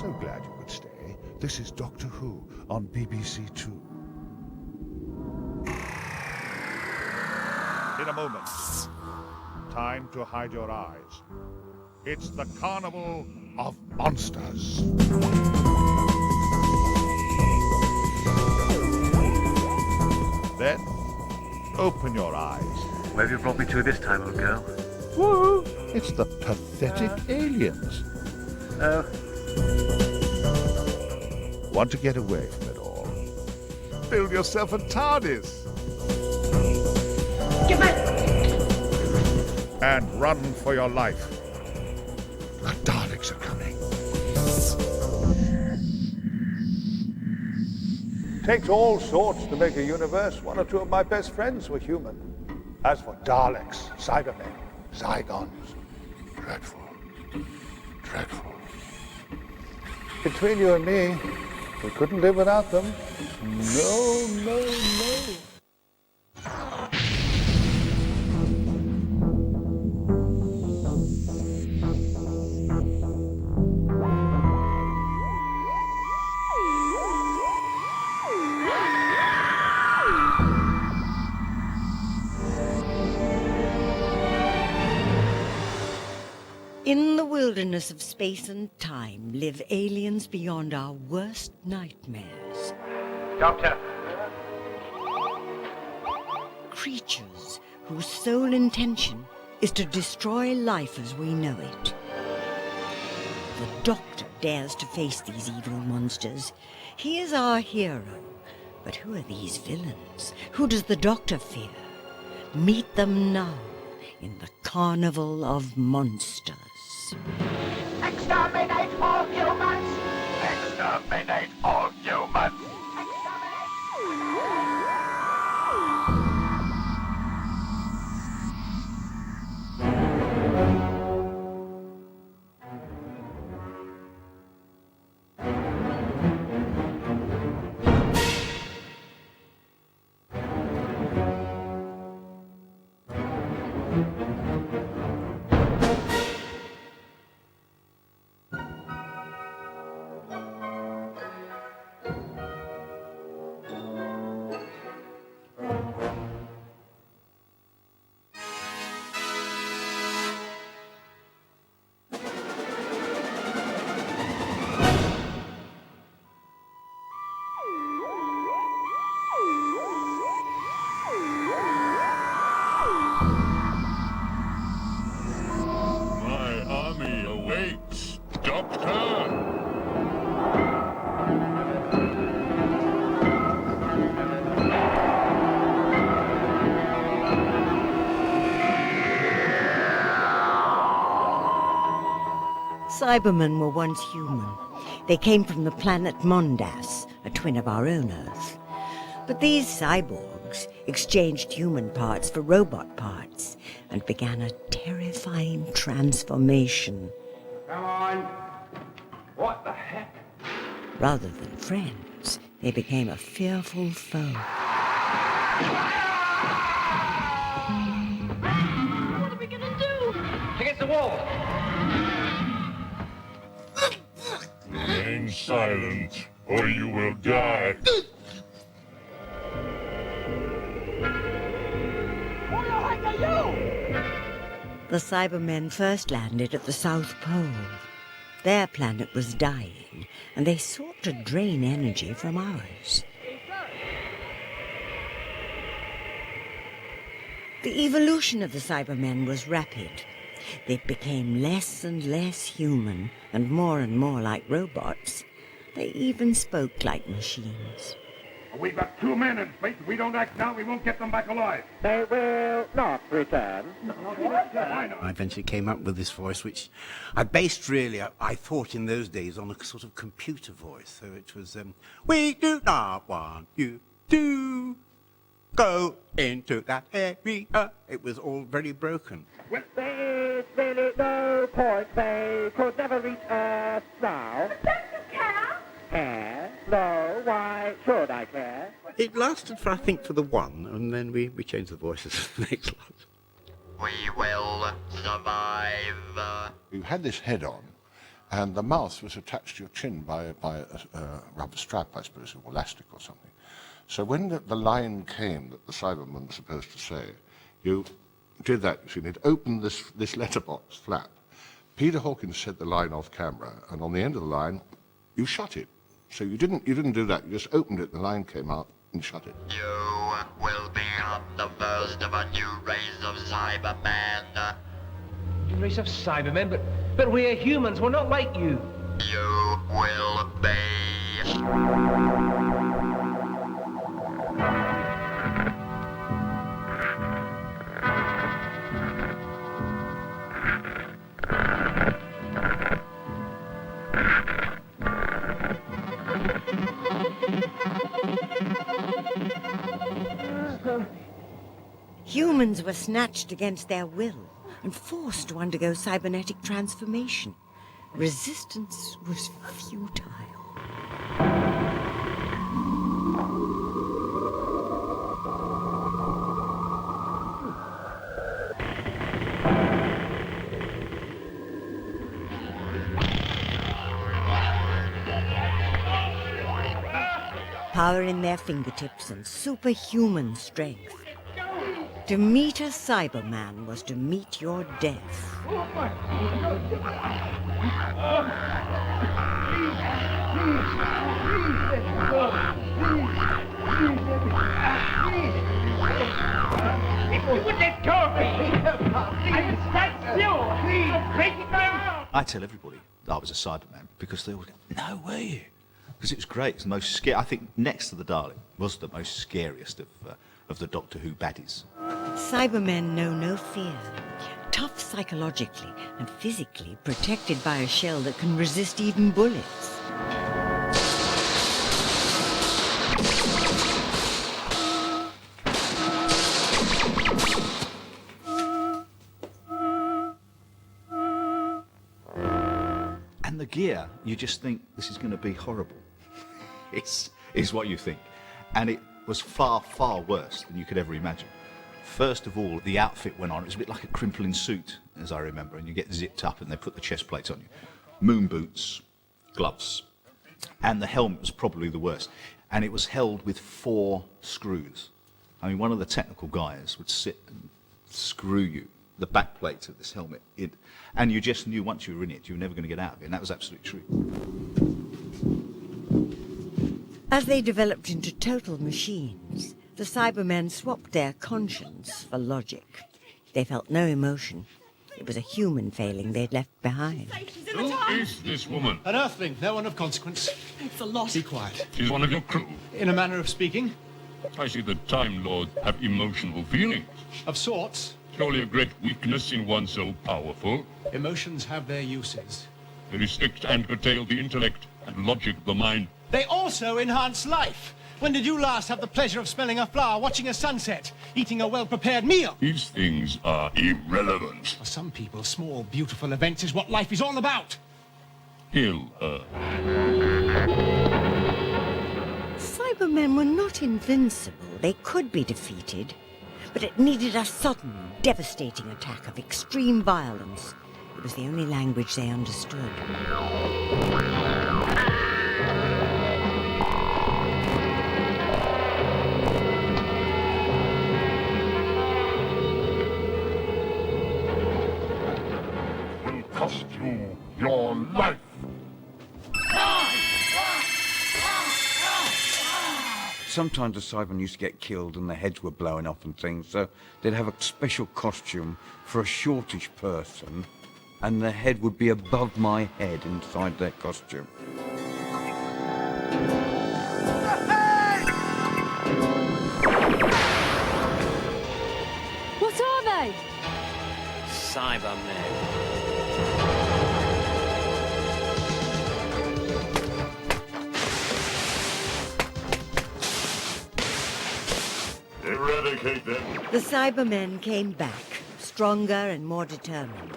So glad you could stay. This is Doctor Who on BBC Two. In a moment, time to hide your eyes. It's the Carnival of Monsters. Then, open your eyes. Where have you brought me to this time, old girl? Whoa! It's the pathetic aliens. Oh. Want to get away from it all? Build yourself a TARDIS. Get back! And run for your life. The Daleks are coming. Takes all sorts to make a universe. One or two of my best friends were human. As for Daleks, Cybermen, Zygons, dreadful. Dreadful. Between you and me, we couldn't live without them. No, no, no. In the wilderness of space and time live aliens beyond our worst nightmares. Doctor! Creatures whose sole intention is to destroy life as we know it. The Doctor dares to face these evil monsters. He is our hero. But who are these villains? Who does the Doctor fear? Meet them now in the Carnival of Monsters. Exterminate all humans! Exterminate all humans! Cybermen were once human. They came from the planet Mondas, a twin of our own Earth. But these cyborgs exchanged human parts for robot parts and began a terrifying transformation. Come on! What the heck? Rather than friends, they became a fearful foe. What are we gonna do? Against the wall! Remain silent, or you will die. Who the heck are you? The Cybermen first landed at the South Pole. Their planet was dying, and they sought to drain energy from ours. The evolution of the Cybermen was rapid. They became less and less human and more like robots. They even spoke like machines. We've got 2 men in space. If we don't act now, we won't get them back alive. They will not return. I eventually came up with this voice, which I based really, I thought in those days, on a sort of computer voice. So it was, we do not want you to go into that area. It was all very broken. Well, there is really no point. They could never reach us now. Care? No, why should I care? It lasted for, I think, for the one, and then we changed the voices for the next lot. We will survive. You had this head on, and the mouth was attached to your chin by a rubber strap, I suppose, or elastic or something. So when the line came that the Cyberman was supposed to say, you did that, you see, and it opened this letterbox flap. Peter Hawkins said the line off camera, and on the end of the line, you shut it. So you didn't do that, you just opened it, the line came out, and shut it. You will be on the first of a new race of Cybermen. New race of Cybermen? But we're humans, we're not like you. You will be. Humans were snatched against their will and forced to undergo cybernetic transformation. Resistance was futile. Power in their fingertips and superhuman strength. To meet a Cyberman was to meet your death. I tell everybody that I was a Cyberman because they all go, no, were you? Because it was great. It's the most scary. I think next to the Dalek was the most scariest of the Doctor Who baddies. Cybermen know no fear. Tough psychologically and physically, protected by a shell that can resist even bullets. And the gear, you just think this is going to be horrible. Is what you think. And it was far, far worse than you could ever imagine. First of all, the outfit went on. It was a bit like a crimpling suit, as I remember, and you get zipped up and they put the chest plates on you. Moon boots, gloves, and the helmet was probably the worst. And it was held with 4 screws. I mean, one of the technical guys would sit and screw you, the back plate of this helmet, in, and you just knew once you were in it, you were never going to get out of it, and that was absolutely true. As they developed into total machines, the Cybermen swapped their conscience for logic. They felt no emotion. It was a human failing they'd left behind. Who is this woman? An Earthling, no one of consequence. It's a lot. Be quiet. She's one of your crew. In a manner of speaking. I see the Time Lords have emotional feelings. Of sorts. Surely a great weakness in one so powerful. Emotions have their uses. They restrict and curtail the intellect and logic of the mind. They also enhance life. When did you last have the pleasure of smelling a flower, watching a sunset, eating a well-prepared meal? These things are irrelevant. For some people, small, beautiful events is what life is all about. Kill her. Cybermen were not invincible. They could be defeated. But it needed a sudden, devastating attack of extreme violence. It was the only language they understood. Will cost you your life. Sometimes the Cybermen used to get killed and their heads were blowing off and things, so they'd have a special costume for a shortish person, and their head would be above my head inside their costume. What are they? Cybermen. Eradicate them. The Cybermen came back, stronger and more determined.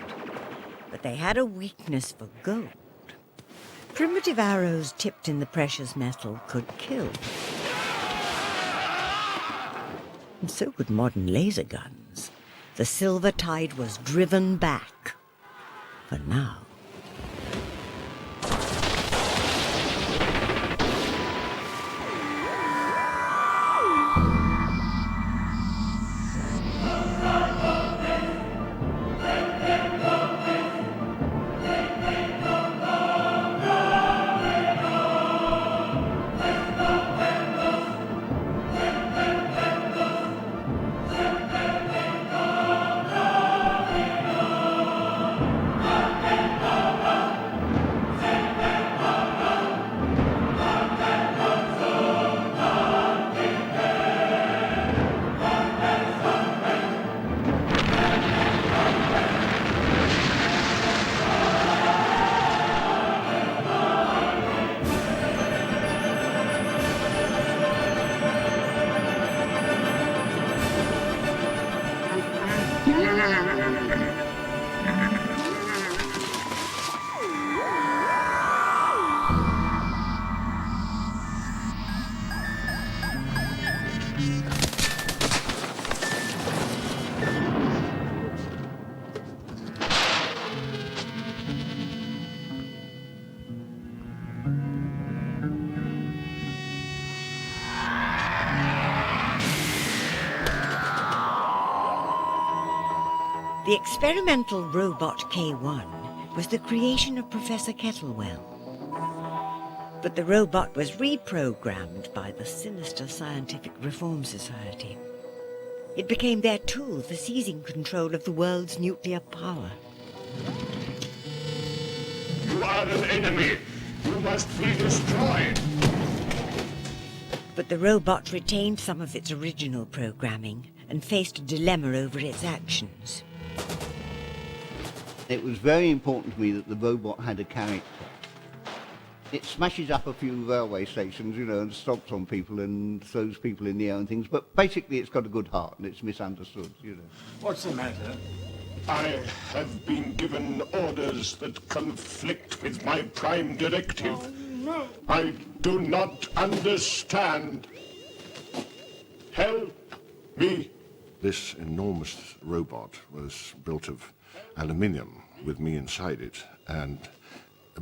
But they had a weakness for gold. Primitive arrows tipped in the precious metal could kill. And so could modern laser guns. The silver tide was driven back. For now. experimental robot K1 was the creation of Professor Kettlewell. But the robot was reprogrammed by the sinister Scientific Reform Society. It became their tool for seizing control of the world's nuclear power. You are an enemy. You must be destroyed. But the robot retained some of its original programming and faced a dilemma over its actions. It was very important to me that the robot had a character. It smashes up a few railway stations, you know, and stomps on people and throws people in the air and things, but basically it's got a good heart and it's misunderstood, you know. What's the matter? I have been given orders that conflict with my prime directive. Oh, no. I do not understand. Help me. This enormous robot was built of aluminium with me inside it, and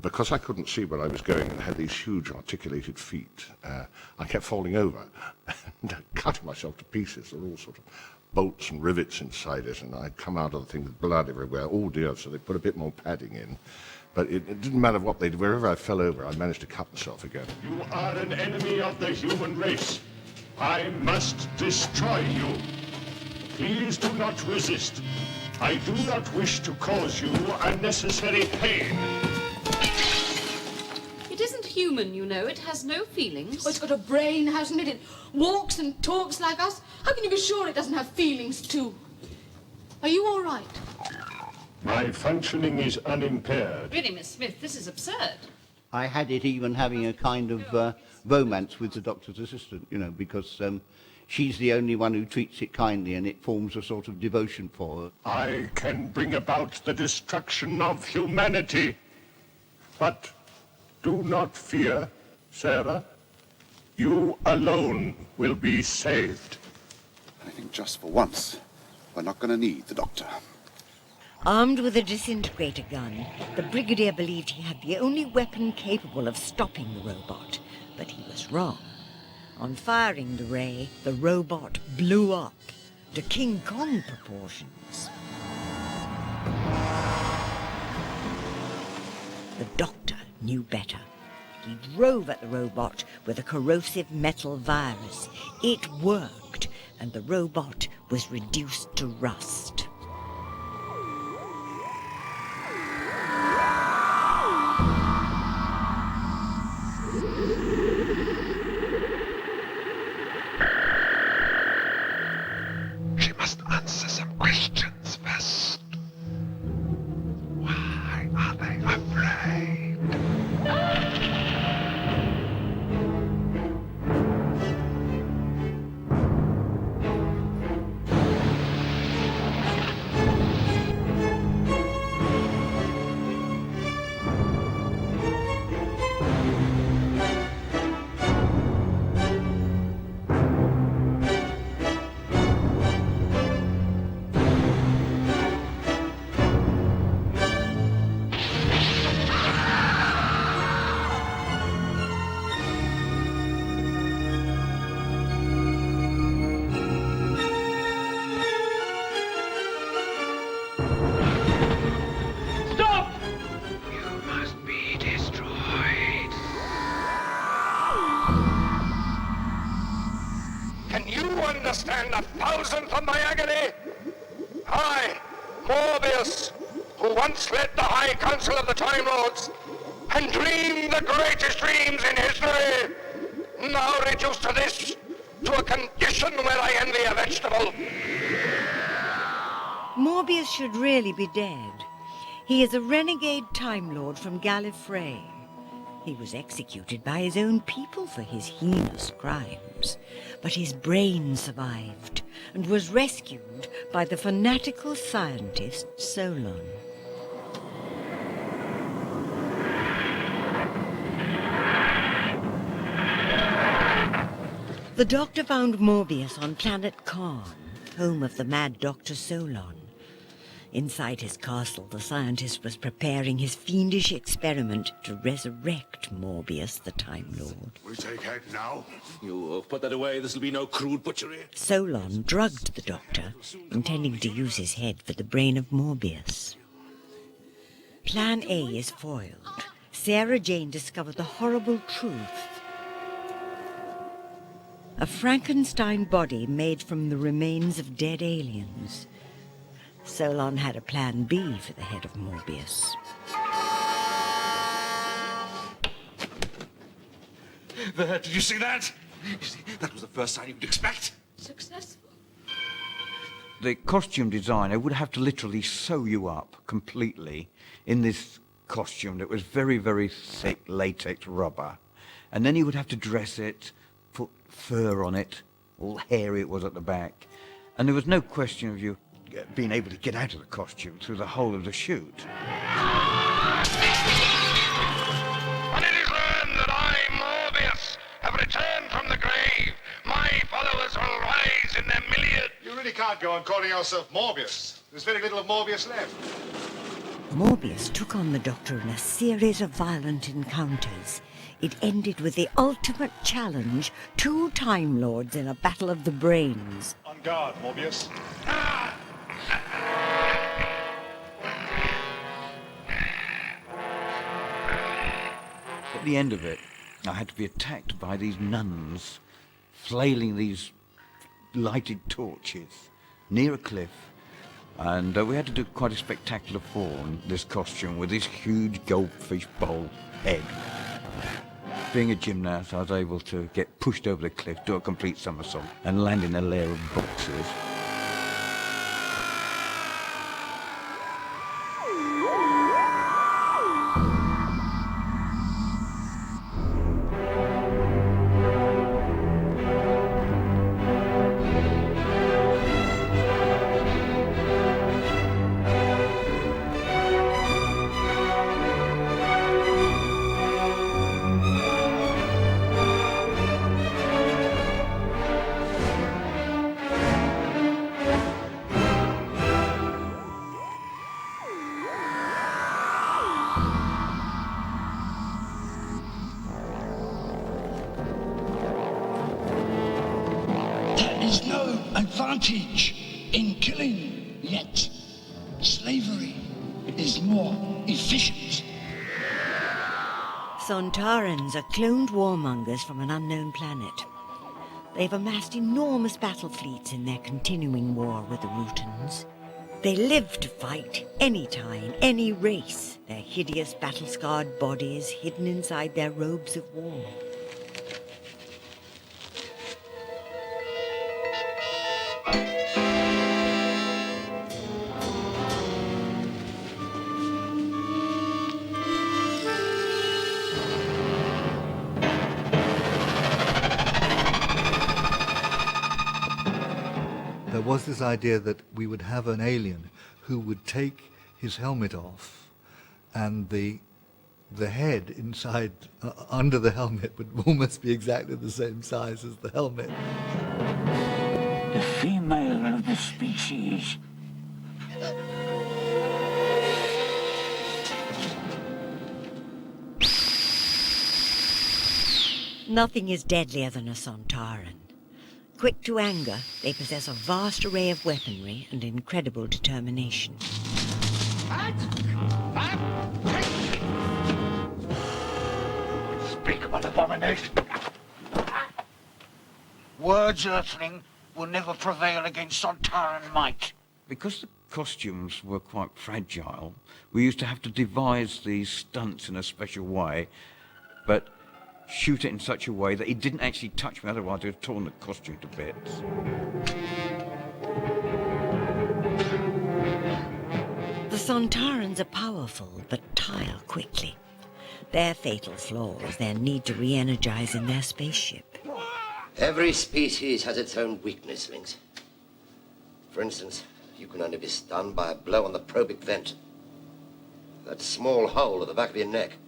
because I couldn't see where I was going and had these huge articulated feet, I kept falling over and cutting myself to pieces. There were all sorts of bolts and rivets inside it, and I'd come out of the thing with blood everywhere. Oh dear, so they put a bit more padding in. But it didn't matter what they did. Wherever I fell over, I managed to cut myself again. You are an enemy of the human race. I must destroy you. Please do not resist. I do not wish to cause you unnecessary pain. It isn't human, you know. It has no feelings. Oh, it's got a brain, hasn't it? It walks and talks like us. How can you be sure it doesn't have feelings, too? Are you all right? My functioning is unimpaired. Really, Miss Smith, this is absurd. I had it even having a kind of romance with the doctor's assistant, you know, because she's the only one who treats it kindly and it forms a sort of devotion for her. I can bring about the destruction of humanity. But do not fear, Sarah. You alone will be saved. I think just for once, we're not going to need the doctor. Armed with a disintegrator gun, the Brigadier believed he had the only weapon capable of stopping the robot, but he was wrong. On firing the ray, the robot blew up to King Kong proportions. The doctor knew better. He drove at the robot with a corrosive metal virus. It worked, and the robot was reduced to rust. She must answer some questions first. Why are they afraid? Understand a thousandth of my agony? I, Morbius, who once led the High Council of the Time Lords and dreamed the greatest dreams in history, now reduced to this, to a condition where I envy a vegetable. Morbius should really be dead. He is a renegade Time Lord from Gallifrey. He was executed by his own people for his heinous crimes, but his brain survived and was rescued by the fanatical scientist Solon. The Doctor found Morbius on planet Karn, home of the mad Dr. Solon. Inside his castle, the scientist was preparing his fiendish experiment to resurrect Morbius, the Time Lord. We take head now. You put that away. This'll be no crude butchery. Solon drugged the Doctor, intending to use his head for the brain of Morbius. Plan A is foiled. Sarah Jane discovered the horrible truth. A Frankenstein body made from the remains of dead aliens. Solon had a plan B for the head of Morbius. There, did you see that? You see, that was the first sign you'd expect. Successful. The costume designer would have to literally sew you up completely in this costume that was very, very thick latex rubber. And then he would have to dress it, put fur on it, all hairy it was at the back. And there was no question of you being able to get out of the costume through the whole of the shoot. And it is learned that I, Morbius, have returned from the grave. My followers will rise in their millions. You really can't go on calling yourself Morbius. There's very little of Morbius left. Morbius took on the Doctor in a series of violent encounters. It ended with the ultimate challenge, 2 Time Lords in a battle of the brains. On guard, Morbius. At the end of it, I had to be attacked by these nuns, flailing these lighted torches near a cliff. And we had to do quite a spectacular fall in this costume with this huge goldfish bowl head. Being a gymnast, I was able to get pushed over the cliff, do a complete somersault, and land in a layer of boxes. There's no advantage in killing, yet slavery is more efficient. Sontarans are cloned warmongers from an unknown planet. They've amassed enormous battle fleets in their continuing war with the Rutans. They live to fight any time, any race, their hideous battle-scarred bodies hidden inside their robes of war. There was this idea that we would have an alien who would take his helmet off, and the head inside, under the helmet, would almost be exactly the same size as the helmet. The female of the species. Nothing is deadlier than a Sontaran. Quick to anger, they possess a vast array of weaponry and incredible determination. Unspeakable abomination. Words, Earthling, will never prevail against Sontaran might. Because the costumes were quite fragile, we used to have to devise these stunts in a special way, but shoot it in such a way that it didn't actually touch me, otherwise it would have torn the costume to bits. The Sontarans are powerful, but tire quickly. Their fatal flaw is their need to re-energize in their spaceship. Every species has its own weakness, Lynx. For instance, you can only be stunned by a blow on the probic vent. That small hole at the back of your neck.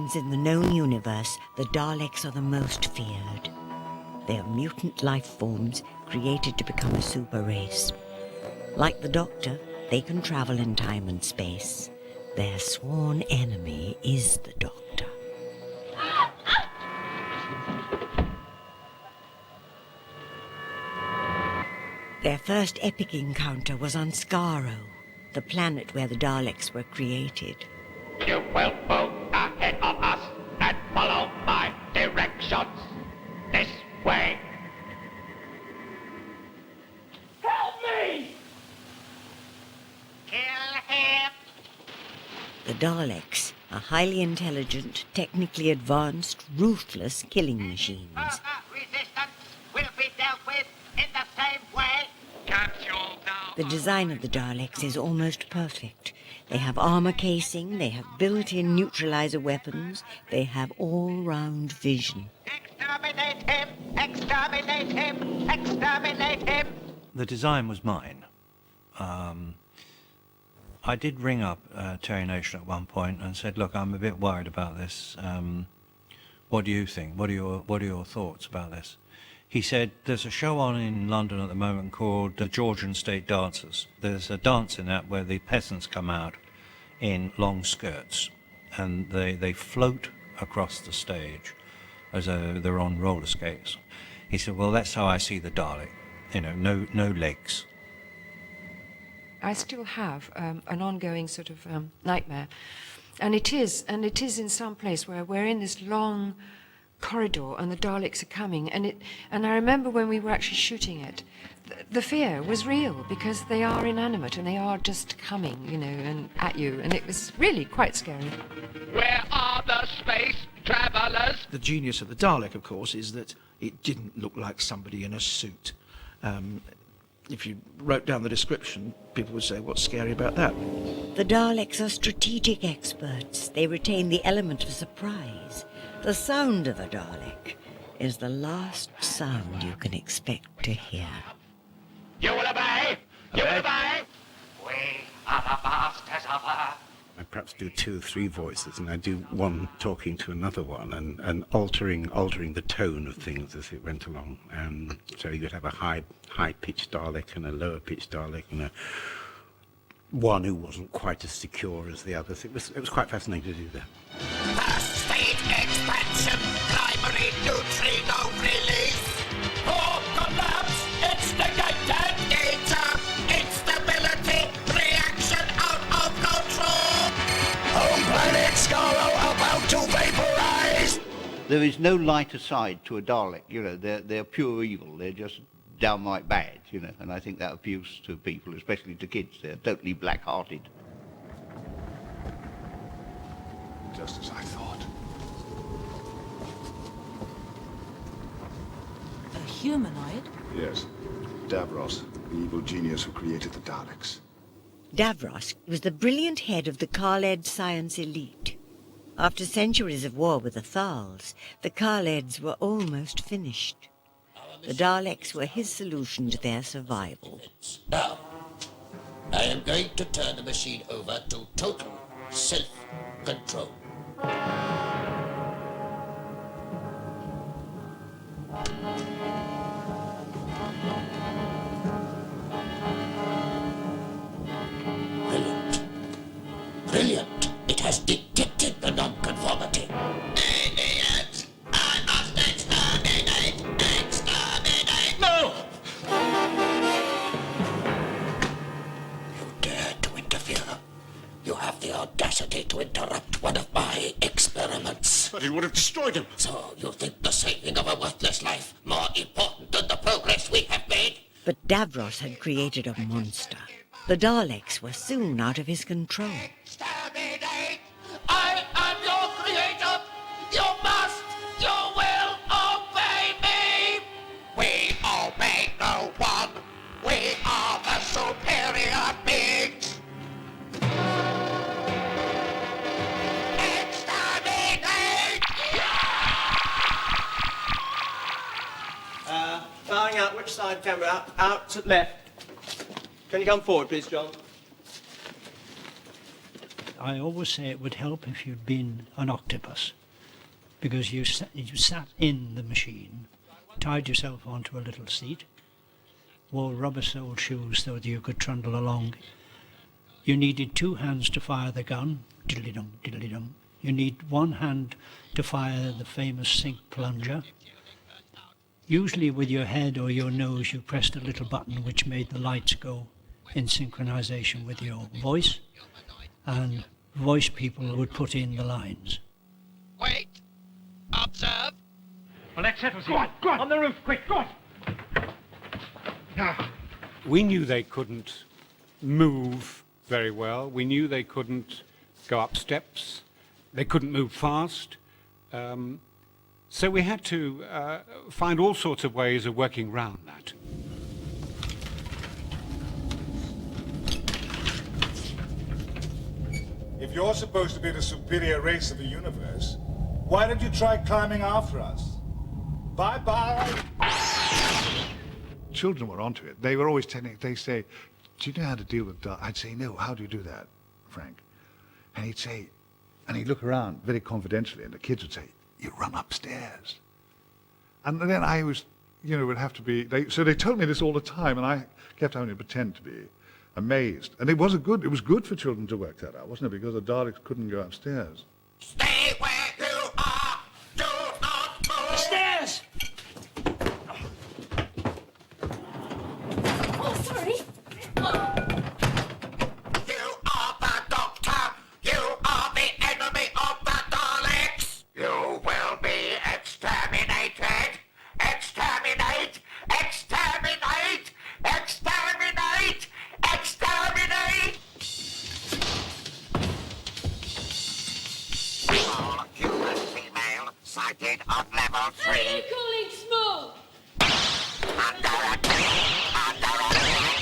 beings in the known universe, the Daleks are the most feared. They are mutant life forms created to become a super race. Like the Doctor, they can travel in time and space. Their sworn enemy is the Doctor. Their first epic encounter was on Skaro, the planet where the Daleks were created. You will move ahead of us and follow my directions. This way. Help me! Kill him! The Daleks are highly intelligent, technically advanced, ruthless killing machines. Resistance will be dealt with in the same way. Capsule now. The design of the Daleks is almost perfect. They have armor casing, they have built-in neutralizer weapons, they have all-round vision. Exterminate him! Exterminate him! Exterminate him! The design was mine. I did ring up Terry Nation at one point and said, look, I'm a bit worried about this. What do you think? What are your thoughts about this? He said, there's a show on in London at the moment called the Georgian State Dancers. There's a dance in that where the peasants come out in long skirts and they float across the stage as though they're on roller skates. He said, well, that's how I see the Dalek. You know, no legs. I still have an ongoing sort of nightmare. And it is in some place where we're in this long corridor and the Daleks are coming. And I remember when we were actually shooting it, the fear was real because they are inanimate and they are just coming, you know, and at you. And it was really quite scary. Where are the space travelers? The genius of the Dalek, of course, is that it didn't look like somebody in a suit. If you wrote down the description, people would say, what's scary about that? The Daleks are strategic experts. They retain the element of surprise. The sound of a Dalek is the last sound you can expect to hear. You will obey! You will obey! We are the masters of Earth. I perhaps do 2 or 3 voices, and I do one talking to another one, and altering the tone of things as it went along. So you'd have a high-pitched Dalek and a lower-pitched Dalek, and one who wasn't quite as secure as the others. It was quite fascinating to do that. Speed expansion, primary neutrino release. Core collapse, instigated. Danger, instability, reaction out of control. Home planet Skaro about to vaporize. There is no lighter side to a Dalek, you know, they're pure evil, they're just downright bad, you know, and I think that appeals to people, especially to kids. They're totally black-hearted. Just as I thought. A humanoid? Yes. Davros, the evil genius who created the Daleks. Davros was the brilliant head of the Khaled science elite. After centuries of war with the Thals, the Khaleds were almost finished. The Daleks were his solution to their survival. Now, I am going to turn the machine over to total self-control. Brilliant. Brilliant. It has detected the non-conformity. Aliens! I must exterminate! Exterminate! No! You dare to interfere. You have the audacity to interrupt one of my experiments. But it would have destroyed him. So you think the saving of a worthless life more important than the progress we have made? But Davros had created a monster. The Daleks were soon out of his control. Exterminate! I am your creator! You must, you will obey me! We obey no one! We are the superior beings! Exterminate! Firing out which side camera? Out to left. Can you come forward, please, John? I always say it would help if you'd been an octopus, because you sat in the machine, tied yourself onto a little seat, wore rubber-soled shoes so that you could trundle along. You needed 2 hands to fire the gun, diddly-dum, diddly-dum. You need 1 hand to fire the famous sink plunger. Usually with your head or your nose you pressed a little button which made the lights go in synchronization with your voice, and voice people would put in the lines. Wait. Observe. Well, that settles it. Go on the roof, quick, go on. Now, we knew they couldn't move very well. We knew they couldn't go up steps. They couldn't move fast. So we had to find all sorts of ways of working around that. If you're supposed to be the superior race of the universe, why don't you try climbing after us? Bye-bye. Children were onto it. They were always they say, do you know how to deal with dark? I'd say, no, how do you do that, Frank? And he'd say, and he'd look around very confidentially, and the kids would say, you run upstairs. And then I was, would have to be, so they told me this all the time, and I kept having to pretend to be amazed. And it was good for children to work that out, wasn't it? Because the Daleks couldn't go upstairs. Stay where you are. Do not move. Stairs! Oh, sorry. You are the Doctor. You are the enemy of the Daleks. You will be exterminated. Exterminate. Exterminate. Exterminate. Exterminate. All human female sighted on level 3. What are you calling small? Under attack. Under attack.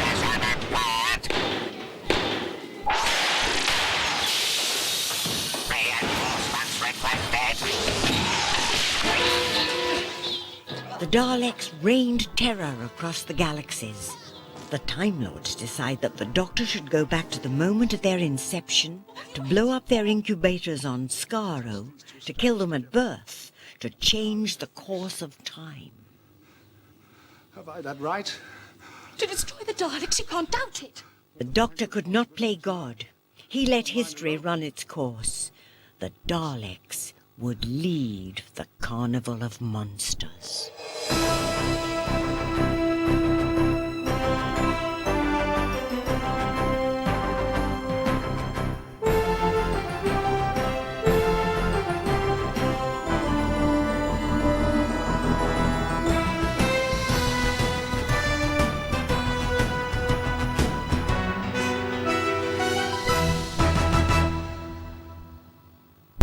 Vision impaired. Reinforcements requested. The Daleks rained terror across the galaxies. The Time Lords decide that the Doctor should go back to the moment of their inception, to blow up their incubators on Skaro, to kill them at birth, to change the course of time. Have I that right? To destroy the Daleks, you can't doubt it. The Doctor could not play God. He let history run its course. The Daleks would lead the Carnival of Monsters.